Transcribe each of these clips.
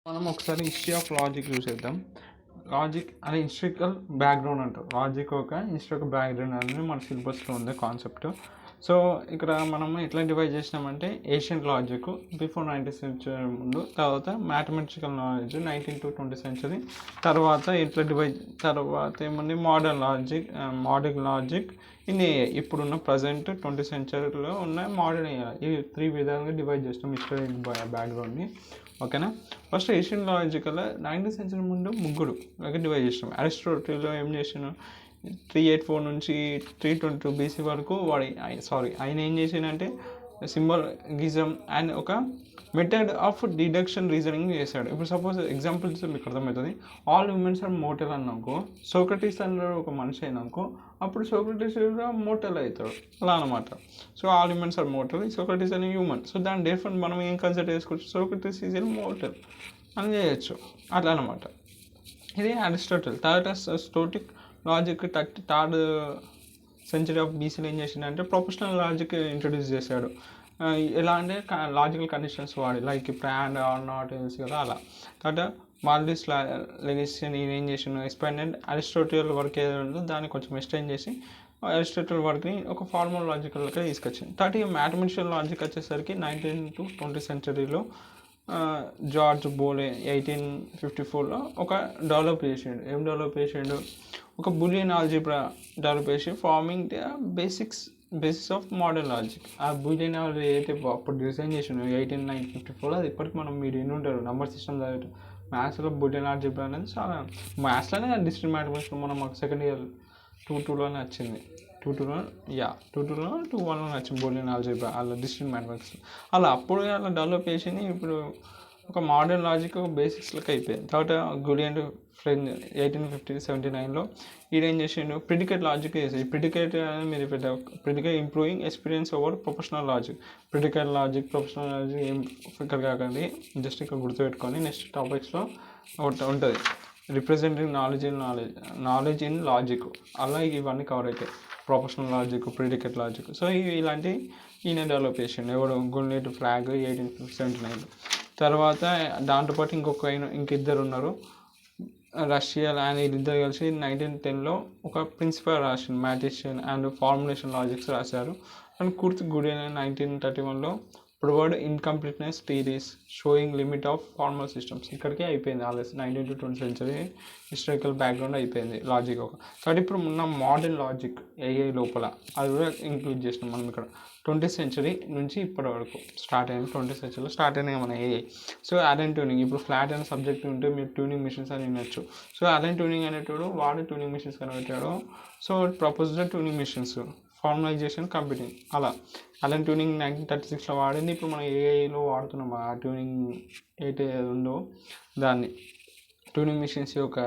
మనం ఒకసారి history of logic చూసేద్దాం. లాజిక్ అనే హిస్టరికల్ బ్యాక్గ్రౌండ్ అంటారు. లాజిక్ ఒక హిస్టరికల్ బ్యాక్గ్రౌండ్ అనేది మన సిలబస్లో ఉంది కాన్సెప్ట్. సో ఇక్కడ మనం ఎట్లా డివైడ్ చేసినామంటే ancient logic before 19th century ముందు, తర్వాత mathematical knowledge 19th to 20th century, తర్వాత ఇట్లా డివైడ్, తర్వాత ఏమన్నా మోడర్న్ లాజిక్ ఇన్ని ఇప్పుడున్న ప్రజెంట్ 20th సెంచరీలో ఉన్న మోడర్న్ ఈ 3 విధాలుగా డివైడ్ చేస్తాం హిస్టరీ బ్యాక్గ్రౌండ్ని. ఓకేనా. First Asian logical 19th century ముందు ముగ్గురు డివైడ్ చేసినాం. అరిస్టాటిల్ ఏం చేసాను, 384 నుంచి 322 BC వరకు ఆయన ఏం చేసిందంటే సింబలిజం అండ్ ఒక మెథడ్ ఆఫ్ డిడక్షన్ రీజనింగ్ చేశాడు. ఇప్పుడు సపోజ్ ఎగ్జాంపుల్స్ మీకు అర్థమవుతుంది. ఆల్ హ్యూమన్స్ ఆర్ మోటల్ అన్నాకో, సోక్రటీస్ అన్న ఒక మనిషి అయినాకో అప్పుడు సోక్రటీస్ మోటల్ అవుతాడు, అలా అనమాట. So all humans are mortal, Socrates అని హ్యూమన్. సో దాని డిఫరెంట్ మనం ఏం కన్సిడర్ చేసుకోవచ్చు, సోక్రటీస్ ఈజ్ ఎ మోటల్ అని చేయొచ్చు, అట్లా అనమాట. ఇది అరిస్టాటిల్. తర్వాత స్టోటిక్ లాజిక్ 3rd సెంచరీ ఆఫ్ బీసీలో ఏం చేసిందంటే ప్రొఫెషనల్ లాజిక్ ఇంట్రొడ్యూస్ చేశాడు. ఎలా అంటే లాజికల్ కండిషన్స్ వాడి, లైక్ ఇప్పుడు అండ్ ఆర్ నాట్ తెలుసు కదా, అలా. తర్వాత మార్లిస్ లెగేసియన్ ఈయన ఏం చేసిండు, ఎక్స్పాండెడ్ అరిస్టాటిల్ వర్క్ ఏదో ఉందో దాన్ని కొంచెం ఎక్స్టెండ్ చేసి అరిస్టాటిల్ వర్క్ని ఒక ఫార్మల్ లాజికల్గా తీసుకొచ్చింది. తర్వాత మ్యాథమెటికల్ లాజిక్ వచ్చేసరికి 19th to 20th సెంచరీలో జార్జ్ బోలే 1854లో ఒక డెవలప్ చేసిండు. ఏం డెవలప్ చేసిండు, ఒక బులియన్ ఆల్జీబ్రా డెవలప్ చేసి forming the basis of modern logic. ఆ బులియన్ ఆల్జీబ్రా అయితే అప్పుడు డిజైన్ చేసిండు 1854లో, అది ఇప్పటికి మనం మీరు ఎన్ని ఉంటారు నెంబర్ సిస్టమ్ చదివారు. మ్యాథ్స్లో బులియన్ ఆల్జీబ్రా అనేది చాలా మ్యాథ్స్లోనే డిస్ట్రిక్ట్ మ్యాథమెటిక్స్లో మనం మాకు సెకండ్ ఇయర్ 2-2లోనే వచ్చింది. 2-1లో వచ్చింది బులియన్ ఆల్జీబ్రా అలా డిస్ట్రిక్ట్ మ్యాథమెటిక్స్. అలా అప్పుడు అలా డెవలప్ చేసింది. ఇప్పుడు ఒక మోడర్న్ లాజిక్ బేసిక్స్లోకి అయిపోయింది. తర్వాత గులియన్ ఫ్రెంచ్ 1879లో ఈడేం చేసిండు, ప్రిడికేట్ లాజిక్ చేసేది. ప్రిడికేట్ అనేది మీరు predicate improving experience over professional logic. Predicate logic, professional logic ఏం ఇక్కడ కాకండి, జస్ట్ ఇక్కడ గుర్తుపెట్టుకొని నెక్స్ట్ టాపిక్స్లో ఉంటుంది. రిప్రజెంటింగ్ నాలెడ్జ్ ఇన్ లాజిక్, అలా ఇవన్నీ కవర్ అవుతాయి. Professional logic, predicate logic. So ఇలాంటి ఈయన డెవలప్ చేసిండు. ఎవడు, గులియన్ ఫ్లాగ్ 1879. తర్వాత దాంతోపాటు ఇంకిద్దరు ఉన్నారు, రష్యా అండ్ వీళ్ళిద్దరు కలిసి 1910లో ఒక ప్రిన్సిపల్ రాసిండు, మ్యాథిషియన్ అండ్ ఫార్ములేషన్ లాజిక్స్ రాశారు. అండ్ కుర్త్ గుడియన్ 1931లో provide incompleteness theories showing limit of formal systems. ఇక్కడికే అయిపోయింది already 19th to 20th century historical background అయిపోయింది లాజిక్ ఒక. కాబట్టి ఇప్పుడు ఉన్న మోడర్న్ లాజిక్ ఏఐ లోపల అది కూడా ఇంక్లూడ్ చేసినాం మనం ఇక్కడ. 20th సెంచరీ నుంచి ఇప్పటి వరకు స్టార్ట్ అయింది. 20th సెంచరీలో స్టార్ట్ అయినాయి మన ఏఐ. సో అలెన్ ట్యూనింగ్, ఇప్పుడు ఫ్లాట్ అనే సబ్జెక్ట్ ఉంటే మీరు ట్యూనింగ్ మిషన్స్ అని వినొచ్చు. సో అలెన్ ట్యూనింగ్ అనేటోడు వాడు ట్యూనింగ్ మిషన్స్ కనిపెట్టాడు. So proposed Turing machines, formalization, computing, అలా అలెన్ ట్యూనింగ్ 1936లో వాడింది. ఇప్పుడు మనం ఏఐలో వాడుతున్నాం ఆ ట్యూనింగ్ ఏదైతే ఉందో దాన్ని. ట్యూనింగ్ మిషన్స్ యొక్క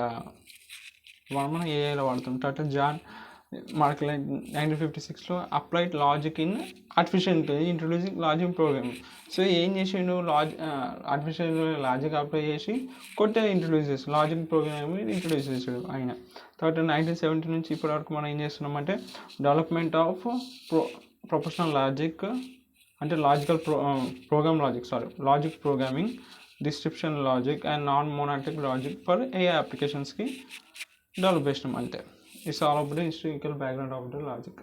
మనం ఏఐలో వాడుతున్నాం. తర్వాత జాన్ మార్క్లైన్ 1956లో applied logic in artificial intelligence introducing logic programming. So ఏం చేసిండు, ఆర్టిఫిషియల్ లాజిక్ అప్లై చేసి కొత్తగా ఇంట్రొడ్యూస్ చేసి లాజిక్ ప్రోగ్రామింగ్ ఇంట్రొడ్యూస్ చేసాడు ఆయన. తర్వాత 1970 నుంచి ఇప్పటి వరకు మనం ఏం చేస్తున్నామంటే డెవలప్మెంట్ ఆఫ్ ప్రొఫెషనల్ లాజిక్, అంటే logic programming, description logic and non monotonic logic for AI అప్లికేషన్స్కి డెవలప్ చేసినాం. అంతే. It's all about the historical background of the logic.